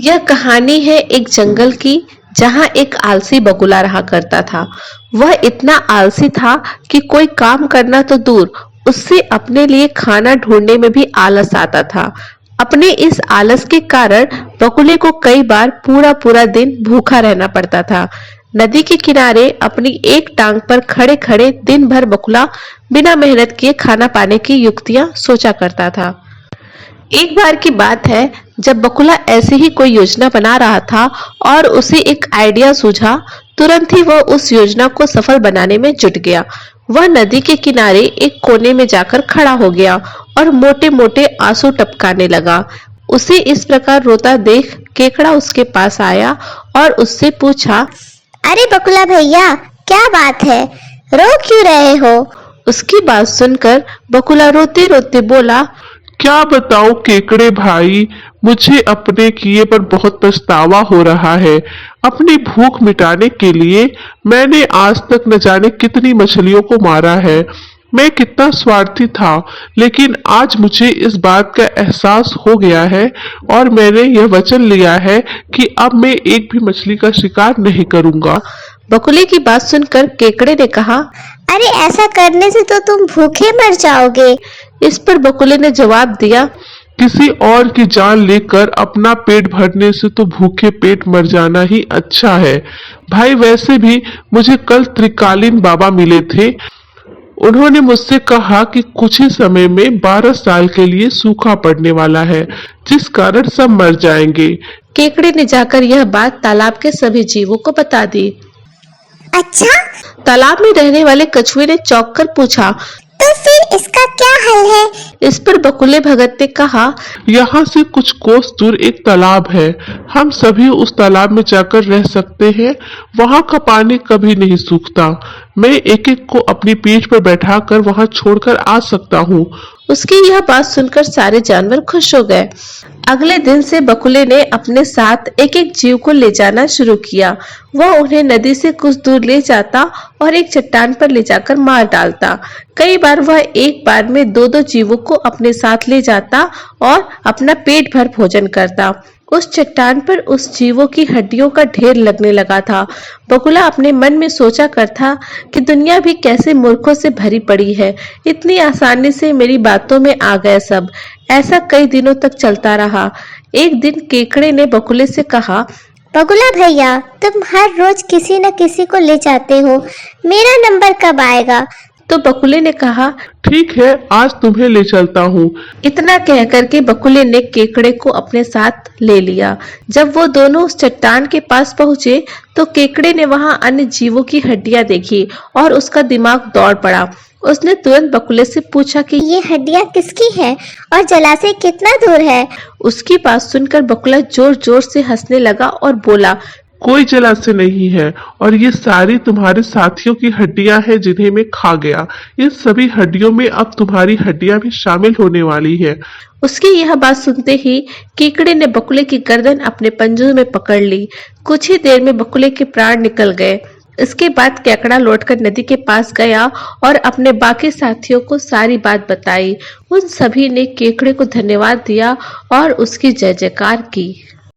यह कहानी है एक जंगल की, जहाँ एक आलसी बगुला रहा करता था। वह इतना आलसी था कि कोई काम करना तो दूर, उससे अपने लिए खाना ढूंढने में भी आलस आता था। अपने इस आलस के कारण बगुले को कई बार पूरा पूरा दिन भूखा रहना पड़ता था। नदी के किनारे अपनी एक टांग पर खड़े खड़े दिन भर बगुला बिना मेहनत किए खाना पाने की युक्तियां सोचा करता था। एक बार की बात है, जब बकुला ऐसे ही कोई योजना बना रहा था और उसे एक आइडिया सूझा। तुरंत ही वह उस योजना को सफल बनाने में जुट गया। वह नदी के किनारे एक कोने में जाकर खड़ा हो गया और मोटे मोटे आंसू टपकाने लगा। उसे इस प्रकार रोता देख केकड़ा उसके पास आया और उससे पूछा, अरे बकुला भैया, क्या बात है, रो क्यों रहे हो? उसकी बात सुनकर बकुला रोते रोते बोला, क्या बताऊं केकड़े भाई, मुझे अपने किए पर बहुत पछतावा हो रहा है। अपनी भूख मिटाने के लिए मैंने आज तक न जाने कितनी मछलियों को मारा है। मैं कितना स्वार्थी था, लेकिन आज मुझे इस बात का एहसास हो गया है और मैंने यह वचन लिया है कि अब मैं एक भी मछली का शिकार नहीं करूंगा। बकुले की बात सुनकर केकड़े ने कहा, अरे ऐसा करने से तो तुम भूखे मर जाओगे। इस पर बकुले ने जवाब दिया, किसी और की जान लेकर अपना पेट भरने से तो भूखे पेट मर जाना ही अच्छा है। भाई वैसे भी मुझे कल त्रिकालीन बाबा मिले थे। उन्होंने मुझसे कहा कि कुछ ही समय में 12 साल के लिए सूखा पड़ने वाला है, जिस कारण सब मर जाएंगे। केकड़े ने जाकर यह बात तालाब के सभी जीवों को बता दी। अच्छा, तालाब में रहने वाले कछुए ने चौंक कर पूछा, तो फिर इसका क्या हल है? इस पर बकुले भगत ने कहा, यहाँ से कुछ कोस दूर एक तालाब है। हम सभी उस तालाब में जाकर रह सकते हैं। वहाँ का पानी कभी नहीं सूखता। मैं एक एक को अपनी पीठ पर बैठाकर वहाँ छोड़कर आ सकता हूँ। उसकी यह बात सुनकर सारे जानवर खुश हो गए। अगले दिन से बकुले ने अपने साथ एक एक जीव को ले जाना शुरू किया। वह उन्हें नदी से कुछ दूर ले जाता और एक चट्टान पर ले जाकर मार डालता। कई बार वह एक बार में दो दो जीवों को अपने साथ ले जाता और अपना पेट भर भोजन करता। उस चट्टान पर उस जीवों की हड्डियों का ढेर लगने लगा था। बकुला अपने मन में सोचा करता कि दुनिया भी कैसे मूर्खों से भरी पड़ी है, इतनी आसानी से मेरी बातों में आ गए सब। ऐसा कई दिनों तक चलता रहा। एक दिन केकड़े ने बकुले से कहा, बकुला भैया, तुम हर रोज किसी न किसी को ले जाते हो, मेरा नंबर कब आएगा? तो बकुले ने कहा, ठीक है, आज तुम्हें ले चलता हूँ। इतना कहकर के बकुले ने केकड़े को अपने साथ ले लिया। जब वो दोनों उस चट्टान के पास पहुंचे तो केकड़े ने वहां अन्य जीवों की हड्डियां देखी और उसका दिमाग दौड़ पड़ा। उसने तुरंत बकुले से पूछा कि ये हड्डियां किसकी है और जलाशय कितना दूर है? उसकी बात सुनकर बकुला जोर जोर से हंसने लगा और बोला, कोई जलाशय नहीं है और ये सारी तुम्हारे साथियों की हड्डियां हैं जिन्हें मैं खा गया। इन सभी हड्डियों में अब तुम्हारी हड्डियां भी शामिल होने वाली है। उसकी यह बात सुनते ही केकड़े ने बकुले की गर्दन अपने पंजों में पकड़ ली। कुछ ही देर में बकुले के प्राण निकल गए। इसके बाद केकड़ा लौटकर नदी के पास गया और अपने बाकी साथियों को सारी बात बताई। उन सभी ने केकड़े को धन्यवाद दिया और उसकी जय जयकार की।